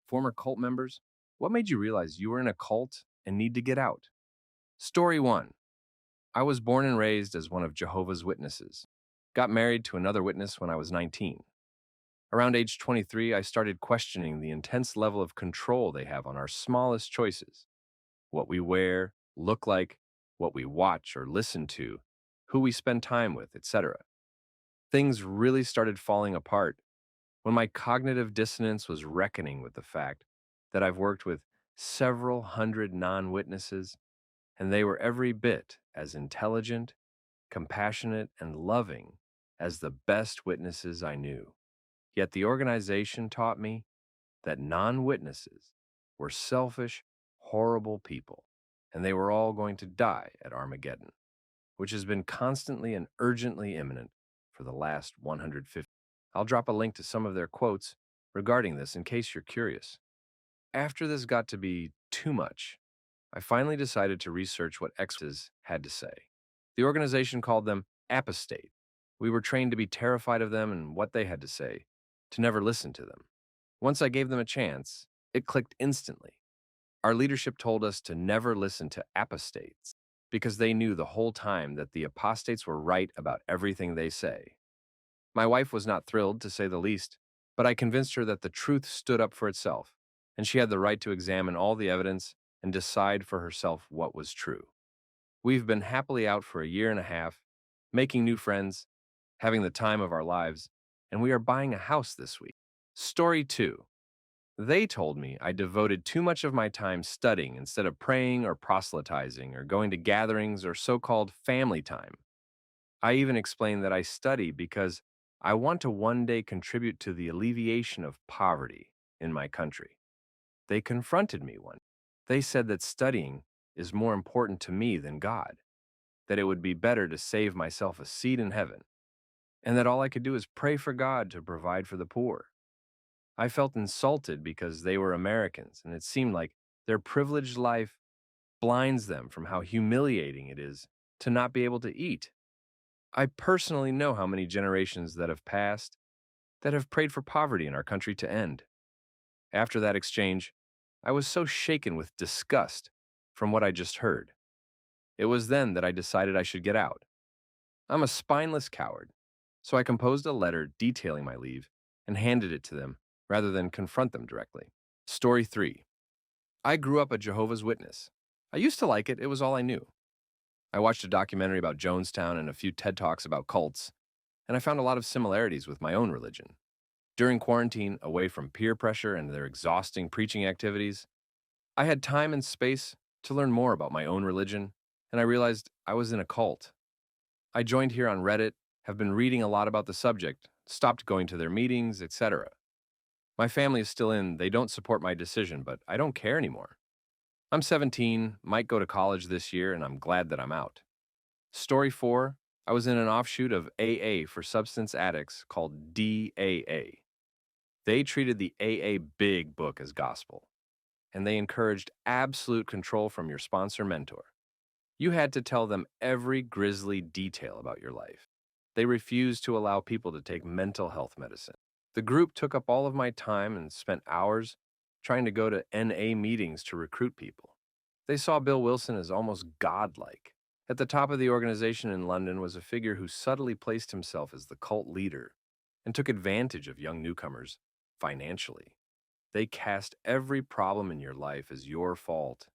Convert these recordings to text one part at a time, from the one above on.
former cult members, what made you realize you were in a cult and need to get out? Story 1. I was born and raised as one of Jehovah's Witnesses. Got married to another witness when I was 19. Around age 23, I started questioning the intense level of control they have on our smallest choices: what we wear, look like, what we watch or listen to, who we spend time with, etc. Things really started falling apart when my cognitive dissonance was reckoning with the fact that I've worked with several hundred non witnesses, and they were every bit as intelligent, compassionate, and loving as the best witnesses I knew. Yet the organization taught me that non witnesses were selfish, horrible people, and they were all going to die at Armageddon, which has been constantly and urgently imminent for the last 150. I'll drop a link to some of their quotes regarding this in case you're curious. After this got to be too much, I finally decided to research what exes had to say. The organization called them apostate. We were trained to be terrified of them and what they had to say, to never listen to them. Once I gave them a chance, it clicked instantly. Our leadership told us to never listen to apostates because they knew the whole time that the apostates were right about everything they say. My wife was not thrilled, to say the least, but I convinced her that the truth stood up for itself, and she had the right to examine all the evidence and decide for herself what was true. We've been happily out for a year and a half, making new friends, having the time of our lives, and we are buying a house this week. Story 2. They told me I devoted too much of my time studying instead of praying or proselytizing or going to gatherings or so-called family time. I even explained that I study because I want to one day contribute to the alleviation of poverty in my country. They confronted me one. They said that studying is more important to me than God, that it would be better to save myself a seat in heaven, and that all I could do is pray for God to provide for the poor. I felt insulted because they were Americans, and it seemed like their privileged life blinds them from how humiliating it is to not be able to eat. I personally know how many generations that have passed that have prayed for poverty in our country to end. After that exchange, I was so shaken with disgust from what I just heard. It was then that I decided I should get out. I'm a spineless coward, so I composed a letter detailing my leave and handed it to them rather than confront them directly. Story 3. I grew up a Jehovah's Witness. I used to like it, it was all I knew. I watched a documentary about Jonestown and a few TED Talks about cults, and I found a lot of similarities with my own religion. During quarantine, away from peer pressure and their exhausting preaching activities, I had time and space to learn more about my own religion, and I realized I was in a cult. I joined here on Reddit, have been reading a lot about the subject, stopped going to their meetings, etc. My family is still in, they don't support my decision, but I don't care anymore. I'm 17, might go to college this year, and I'm glad that I'm out. Story 4. I was in an offshoot of AA for substance addicts called DAA. They treated the AA Big Book as gospel, and they encouraged absolute control from your sponsor mentor. You had to tell them every grisly detail about your life. They refused to allow people to take mental health medicine. The group took up all of my time and spent hours trying to go to NA meetings to recruit people. They saw Bill Wilson as almost godlike. At the top of the organization in London was a figure who subtly placed himself as the cult leader and took advantage of young newcomers financially. They cast every problem in your life as your fault.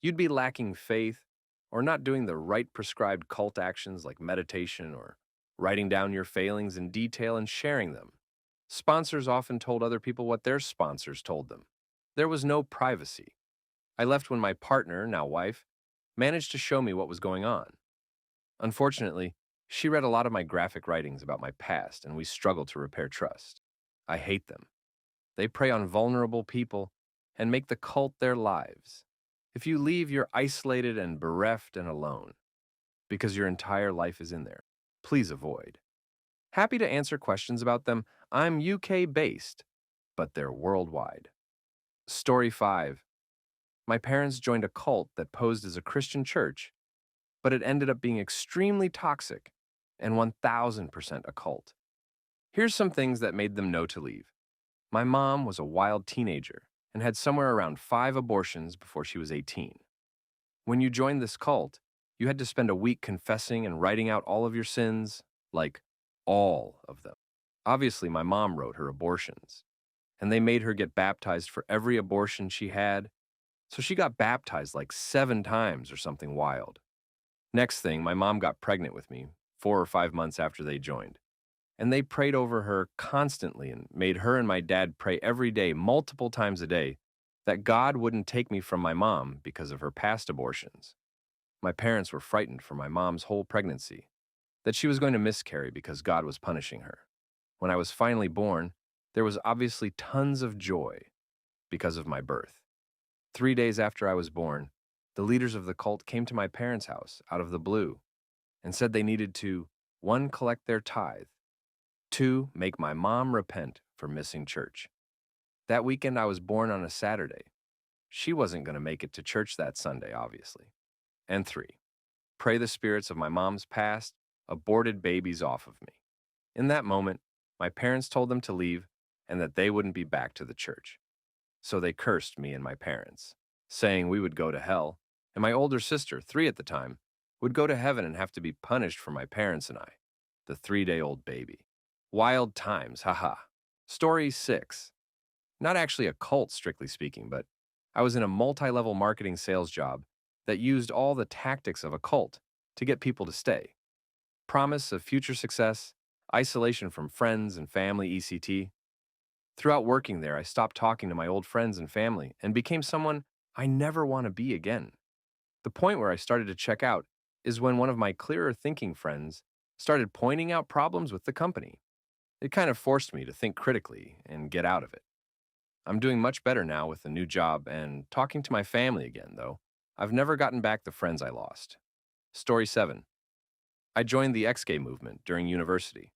You'd be lacking faith or not doing the right prescribed cult actions like meditation or writing down your failings in detail and sharing them. Sponsors often told other people what their sponsors told them. There was no privacy. I left when my partner, now wife, managed to show me what was going on. Unfortunately, she read a lot of my graphic writings about my past, and we struggled to repair trust. I hate them. They prey on vulnerable people and make the cult their lives. If you leave, you're isolated and bereft and alone because your entire life is in there. Please avoid. Happy to answer questions about them. I'm UK-based, but they're worldwide. Story 5. My parents joined a cult that posed as a Christian church, but it ended up being extremely toxic and 1000% a cult. Here's some things that made them know to leave. My mom was a wild teenager and had somewhere around 5 abortions before she was 18. When you joined this cult, you had to spend a week confessing and writing out all of your sins, like all of them. Obviously, my mom wrote her abortions, and they made her get baptized for every abortion she had, so she got baptized like 7 times or something wild. Next thing, my mom got pregnant with me 4 or 5 months after they joined, and they prayed over her constantly and made her and my dad pray every day, multiple times a day, that God wouldn't take me from my mom because of her past abortions. My parents were frightened for my mom's whole pregnancy, that she was going to miscarry because God was punishing her. When I was finally born, there was obviously tons of joy because of my birth. 3 days after I was born, the leaders of the cult came to my parents' house out of the blue and said they needed to 1. Collect their tithe, 2. Make my mom repent for missing church. That weekend I was born on a Saturday. She wasn't going to make it to church that Sunday, obviously. And 3. Pray the spirits of my mom's past aborted babies off of me. In that moment, my parents told them to leave and that they wouldn't be back to the church. So they cursed me and my parents, saying we would go to hell, and my older sister, 3 at the time, would go to heaven and have to be punished for my parents and I, the 3-day-old baby. Wild times, haha. Story 6. Not actually a cult, strictly speaking, but I was in a multi-level marketing sales job that used all the tactics of a cult to get people to stay. Promise of future success, isolation from friends and family, etc. Throughout working there, I stopped talking to my old friends and family and became someone I never want to be again. The point where I started to check out is when one of my clearer thinking friends started pointing out problems with the company. It kind of forced me to think critically and get out of it. I'm doing much better now with a new job and talking to my family again, though I've never gotten back the friends I lost. Story 7. I joined the ex-gay movement during university.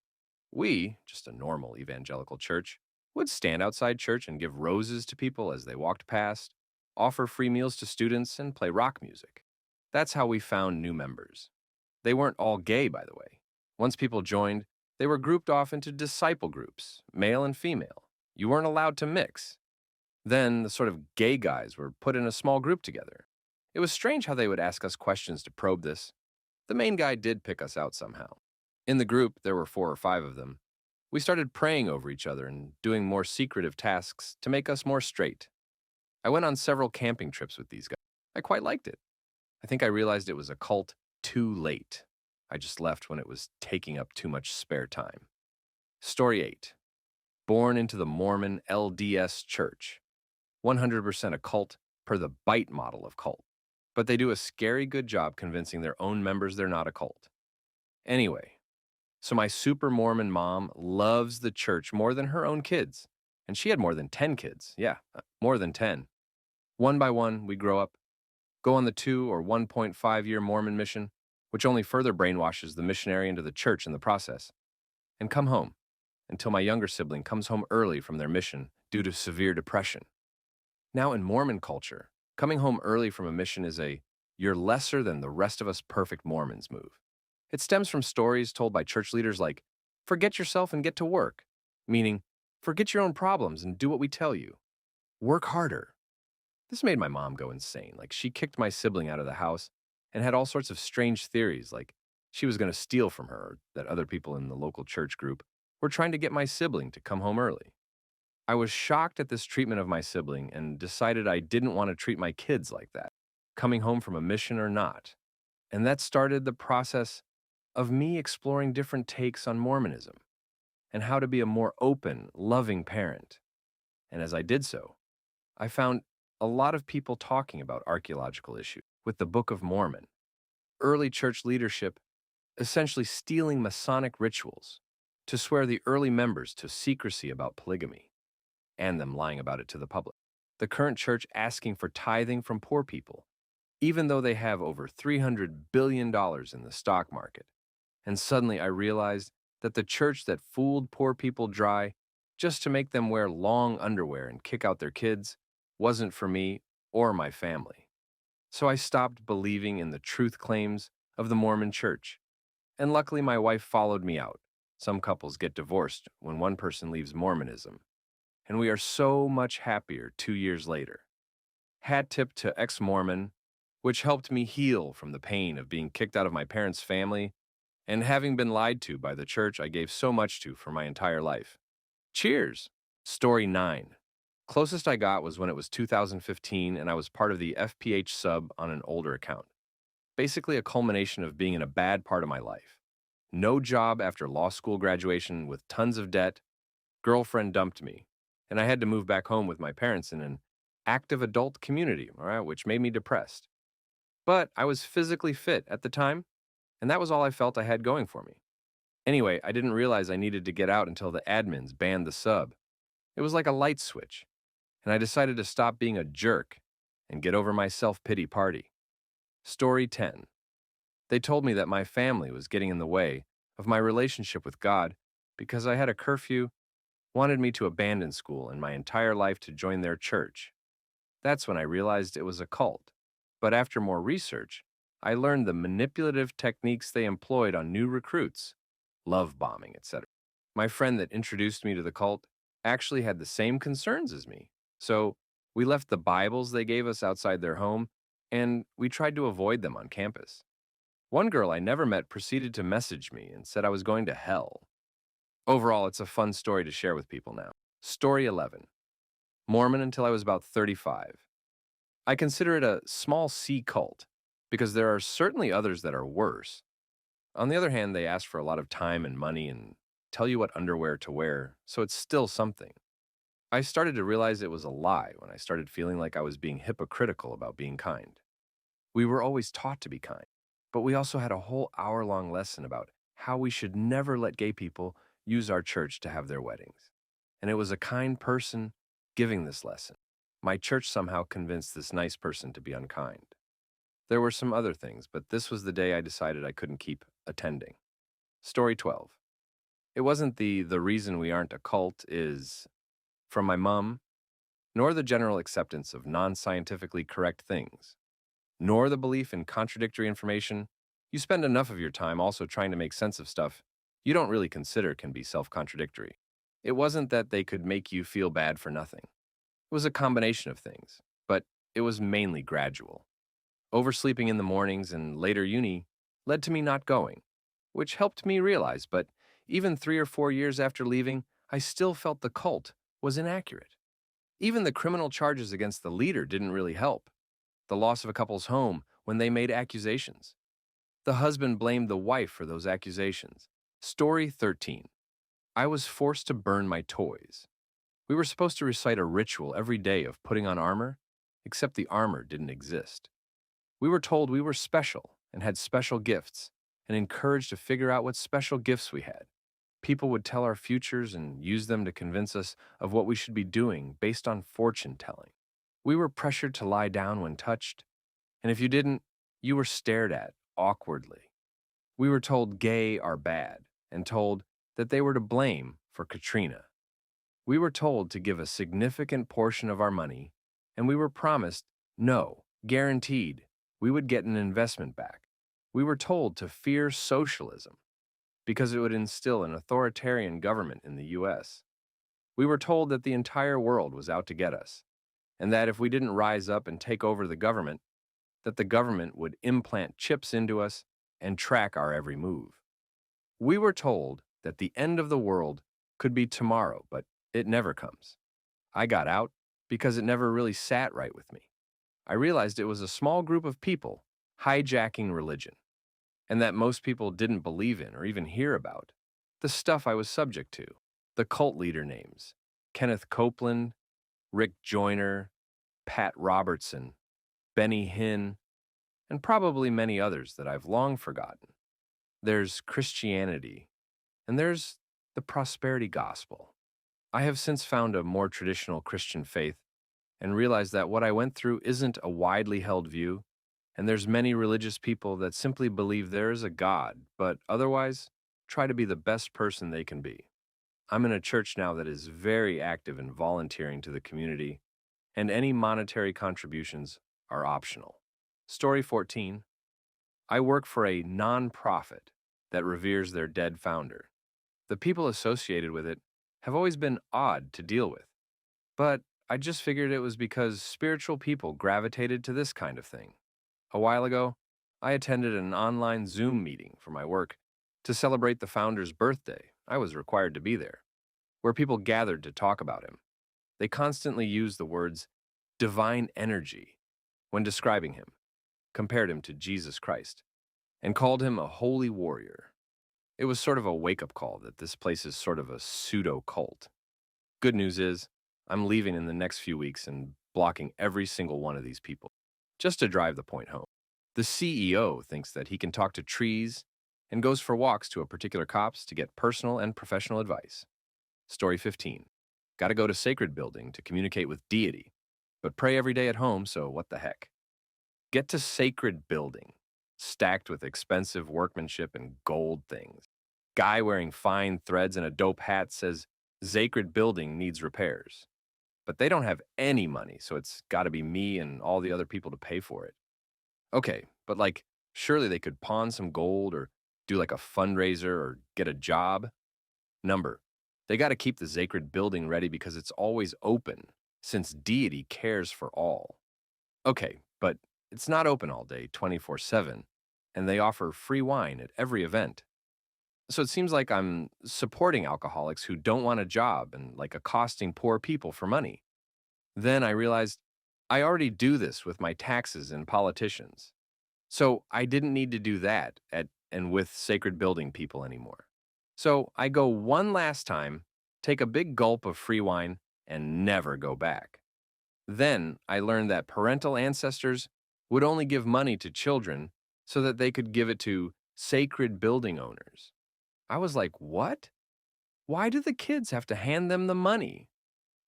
We, just a normal evangelical church, would stand outside church and give roses to people as they walked past, offer free meals to students, and play rock music. That's how we found new members. They weren't all gay, by the way. Once people joined, they were grouped off into disciple groups, male and female. You weren't allowed to mix. Then the sort of gay guys were put in a small group together. It was strange how they would ask us questions to probe this. The main guy did pick us out somehow. In the group, there were 4 or 5 of them. We started praying over each other and doing more secretive tasks to make us more straight. I went on several camping trips with these guys. I quite liked it. I think I realized it was a cult too late. I just left when it was taking up too much spare time. Story 8. Born into the Mormon LDS Church. 100% a cult per the bite model of cult. But they do a scary good job convincing their own members they're not a cult. Anyway, so my super Mormon mom loves the church more than her own kids. And she had more than 10 kids. Yeah, more than 10. One by one, we grow up, go on the 2 or 1.5 year Mormon mission, which only further brainwashes the missionary into the church in the process, and come home until my younger sibling comes home early from their mission due to severe depression. Now in Mormon culture, coming home early from a mission is a "you're lesser than the rest of us perfect Mormons" move. It stems from stories told by church leaders like, "Forget yourself and get to work," meaning, forget your own problems and do what we tell you. Work harder. This made my mom go insane. Like, she kicked my sibling out of the house and had all sorts of strange theories, like she was going to steal from her, or that other people in the local church group were trying to get my sibling to come home early. I was shocked at this treatment of my sibling and decided I didn't want to treat my kids like that, coming home from a mission or not. And that started the process of me exploring different takes on Mormonism and how to be a more open, loving parent. And as I did so, I found a lot of people talking about archaeological issues with the Book of Mormon, early church leadership essentially stealing Masonic rituals to swear the early members to secrecy about polygamy, and them lying about it to the public. The current church asking for tithing from poor people, even though they have over $300 billion in the stock market. And suddenly I realized that the church that fooled poor people dry just to make them wear long underwear and kick out their kids wasn't for me or my family. So I stopped believing in the truth claims of the Mormon church. And luckily my wife followed me out. Some couples get divorced when one person leaves Mormonism. and we are so much happier 2 years later. Hat tip to ex-Mormon, which helped me heal from the pain of being kicked out of my parents' family and having been lied to by the church I gave so much to for my entire life. Cheers! Story 9. Closest I got was when it was 2015 and I was part of the FPH sub on an older account. Basically a culmination of being in a bad part of my life. No job after law school graduation with tons of debt, girlfriend dumped me, and I had to move back home with my parents in an active adult community, all right, which made me depressed. But I was physically fit at the time, and that was all I felt I had going for me. Anyway, I didn't realize I needed to get out until the admins banned the sub. It was like a light switch, and I decided to stop being a jerk and get over my self-pity party. Story 10. They told me that my family was getting in the way of my relationship with God because I had a curfew, wanted me to abandon school and my entire life to join their church. That's when I realized it was a cult. But after more research, I learned the manipulative techniques they employed on new recruits, love bombing, etc. My friend that introduced me to the cult actually had the same concerns as me. So we left the Bibles they gave us outside their home, and we tried to avoid them on campus. One girl I never met proceeded to message me and said I was going to hell. Overall, it's a fun story to share with people now. Story 11. Mormon until I was about 35. I consider it a small C cult because there are certainly others that are worse. On the other hand, they ask for a lot of time and money and tell you what underwear to wear, so it's still something. I started to realize it was a lie when I started feeling like I was being hypocritical about being kind. We were always taught to be kind, but we also had a whole hour-long lesson about how we should never let gay people use our church to have their weddings. And it was a kind person giving this lesson. My church somehow convinced this nice person to be unkind. There were some other things, but this was the day I decided I couldn't keep attending. Story 12. It wasn't the reason we aren't a cult is from my mom, nor the general acceptance of non-scientifically correct things, nor the belief in contradictory information. You spend enough of your time also trying to make sense of stuff you don't really consider can be self-contradictory. It wasn't that they could make you feel bad for nothing. It was a combination of things, but it was mainly gradual. Oversleeping in the mornings and later uni led to me not going, which helped me realize, but even 3 or 4 years after leaving, I still felt the cult was inaccurate. Even the criminal charges against the leader didn't really help. The loss of a couple's home when they made accusations. The husband blamed the wife for those accusations. Story 13. I was forced to burn my toys. We were supposed to recite a ritual every day of putting on armor, except the armor didn't exist. We were told we were special and had special gifts, and encouraged to figure out what special gifts we had. People would tell our futures and use them to convince us of what we should be doing based on fortune telling. We were pressured to lie down when touched, and if you didn't, you were stared at awkwardly. We were told gay are bad and told that they were to blame for Katrina. We were told to give a significant portion of our money, and we were promised, no, guaranteed, we would get an investment back. We were told to fear socialism because it would instill an authoritarian government in the US. We were told that the entire world was out to get us, and that if we didn't rise up and take over the government, that the government would implant chips into us and track our every move. We were told that the end of the world could be tomorrow, but it never comes. I got out because it never really sat right with me. I realized it was a small group of people hijacking religion, and that most people didn't believe in or even hear about. The stuff I was subject to, the cult leader names, Kenneth Copeland, Rick Joyner, Pat Robertson, Benny Hinn, and probably many others that I've long forgotten. There's Christianity, and there's the prosperity gospel. I have since found a more traditional Christian faith and realized that what I went through isn't a widely held view, and there's many religious people that simply believe there is a God, but otherwise try to be the best person they can be. I'm in a church now that is very active in volunteering to the community, and any monetary contributions are optional. Story 14. I work for a non-profit that reveres their dead founder. The people associated with it have always been odd to deal with. But I just figured it was because spiritual people gravitated to this kind of thing. A while ago, I attended an online Zoom meeting for my work to celebrate the founder's birthday. I was required to be there, where people gathered to talk about him. They constantly used the words divine energy when describing him, compared him to Jesus Christ, and called him a holy warrior. It was sort of a wake-up call that this place is sort of a pseudo-cult. Good news is, I'm leaving in the next few weeks and blocking every single one of these people, just to drive the point home. The CEO thinks that he can talk to trees and goes for walks to a particular copse to get personal and professional advice. Story 15. Gotta go to sacred building to communicate with deity, but pray every day at home, so what the heck? Get to sacred building, stacked with expensive workmanship and gold things. Guy wearing fine threads and a dope hat says sacred building needs repairs. But they don't have any money, so it's gotta be me and all the other people to pay for it. Okay, but like, surely they could pawn some gold or do like a fundraiser or get a job. Number, they gotta keep the sacred building ready because it's always open, since deity cares for all. Okay, but it's not open all day, 24/7, and they offer free wine at every event. So it seems like I'm supporting alcoholics who don't want a job and like accosting poor people for money. Then I realized I already do this with my taxes and politicians. So I didn't need to do that at and with sacred building people anymore. So I go one last time, take a big gulp of free wine, and never go back. Then I learned that parental ancestors would only give money to children so that they could give it to sacred building owners. I was like, what? Why do the kids have to hand them the money?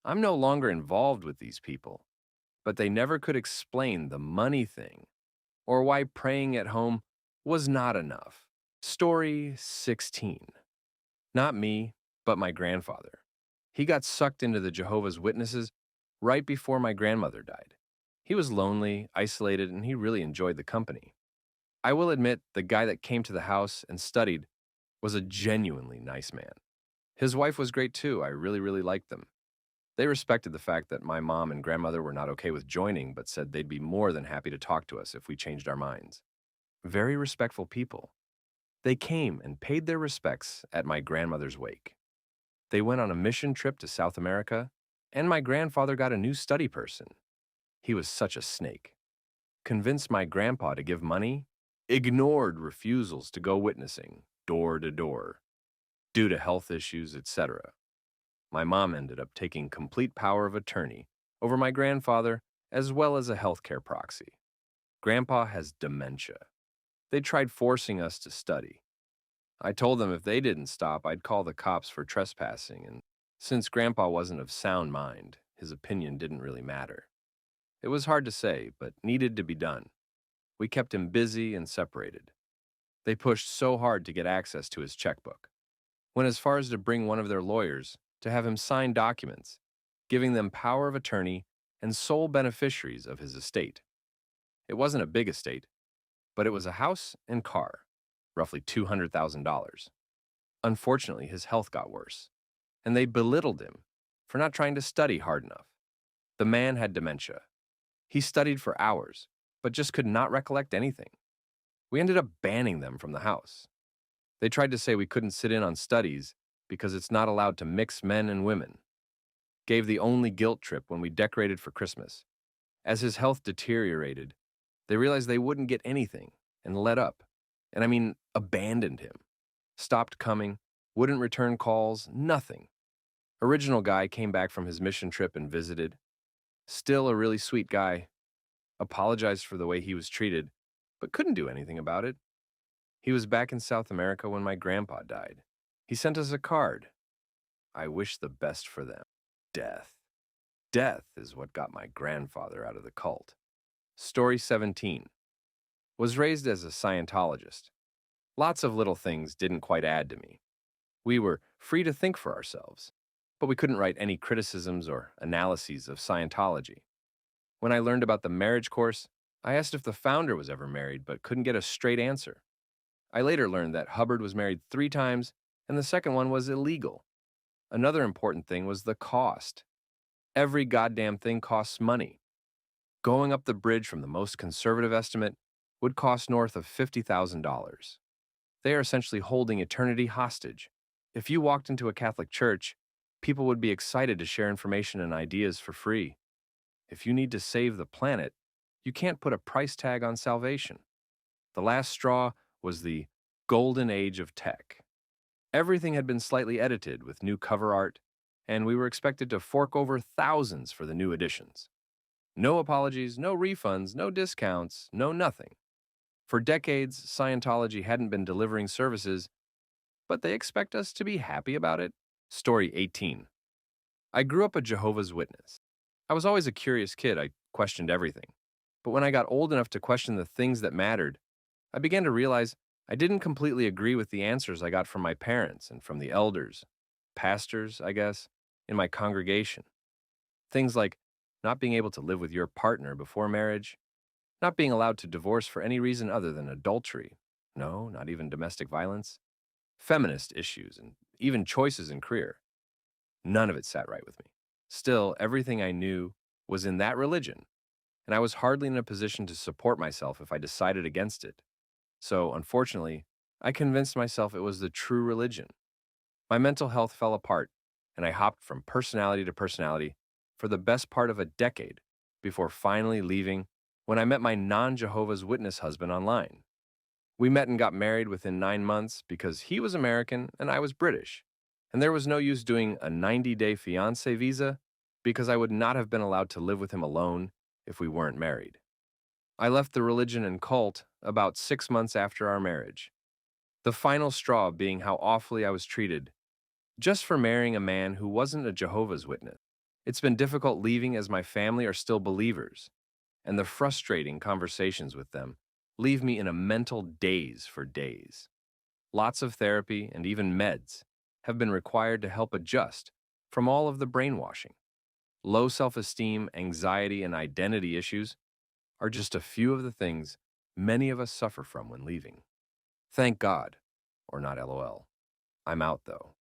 I'm no longer involved with these people, but they never could explain the money thing or why praying at home was not enough. Story 16. Not me, but my grandfather. He got sucked into the Jehovah's Witnesses right before my grandmother died. He was lonely, isolated, and he really enjoyed the company. I will admit, the guy that came to the house and studied was a genuinely nice man. His wife was great too. I really, really liked them. They respected the fact that my mom and grandmother were not okay with joining, but said they'd be more than happy to talk to us if we changed our minds. Very respectful people. They came and paid their respects at my grandmother's wake. They went on a mission trip to South America, and my grandfather got a new study person. He was such a snake. Convinced my grandpa to give money, ignored refusals to go witnessing, door to door, due to health issues, etc. My mom ended up taking complete power of attorney over my grandfather as well as a healthcare proxy. Grandpa has dementia. They tried forcing us to study. I told them if they didn't stop, I'd call the cops for trespassing, and since Grandpa wasn't of sound mind, his opinion didn't really matter. It was hard to say, but needed to be done. We kept him busy and separated. They pushed so hard to get access to his checkbook, went as far as to bring one of their lawyers to have him sign documents, giving them power of attorney and sole beneficiaries of his estate. It wasn't a big estate, but it was a house and car, roughly $200,000. Unfortunately, his health got worse, and they belittled him for not trying to study hard enough. The man had dementia. He studied for hours, but just could not recollect anything. We ended up banning them from the house. They tried to say we couldn't sit in on studies because it's not allowed to mix men and women. Gave the only guilt trip when we decorated for Christmas. As his health deteriorated, they realized they wouldn't get anything and let up. And I mean, abandoned him. Stopped coming, wouldn't return calls, nothing. Original guy came back from his mission trip and visited. Still a really sweet guy. Apologized for the way he was treated, but couldn't do anything about it. He was back in South America when my grandpa died. He sent us a card. I wish the best for them. Death. Death is what got my grandfather out of the cult. Story 17. Was raised as a Scientologist. Lots of little things didn't quite add to me. We were free to think for ourselves, but we couldn't write any criticisms or analyses of Scientology. When I learned about the marriage course, I asked if the founder was ever married, but couldn't get a straight answer. I later learned that Hubbard was married 3 times, and the second one was illegal. Another important thing was the cost. Every goddamn thing costs money. Going up the bridge from the most conservative estimate would cost north of $50,000. They are essentially holding eternity hostage. If you walked into a Catholic church, people would be excited to share information and ideas for free. If you need to save the planet, you can't put a price tag on salvation. The last straw was the golden age of tech. Everything had been slightly edited with new cover art, and we were expected to fork over thousands for the new editions. No apologies, no refunds, no discounts, no nothing. For decades, Scientology hadn't been delivering services, but they expect us to be happy about it. Story 18. I grew up a Jehovah's Witness. I was always a curious kid. I questioned everything. But when I got old enough to question the things that mattered, I began to realize I didn't completely agree with the answers I got from my parents and from the elders, pastors, I guess, in my congregation. Things like not being able to live with your partner before marriage, not being allowed to divorce for any reason other than adultery, no, not even domestic violence, feminist issues, and even choices in career. None of it sat right with me. Still, everything I knew was in that religion, and I was hardly in a position to support myself if I decided against it. So, unfortunately, I convinced myself it was the true religion. My mental health fell apart, and I hopped from personality to personality for the best part of a decade before finally leaving when I met my non-Jehovah's Witness husband online. We met and got married within 9 months because he was American and I was British, and there was no use doing a 90-day fiancé visa because I would not have been allowed to live with him alone if we weren't married. I left the religion and cult about 6 months after our marriage, the final straw being how awfully I was treated just for marrying a man who wasn't a Jehovah's Witness. It's been difficult leaving as my family are still believers, and the frustrating conversations with them leave me in a mental daze for days. Lots of therapy and even meds have been required to help adjust from all of the brainwashing. Low self-esteem, anxiety, and identity issues are just a few of the things many of us suffer from when leaving. Thank God, or not LOL. I'm out though.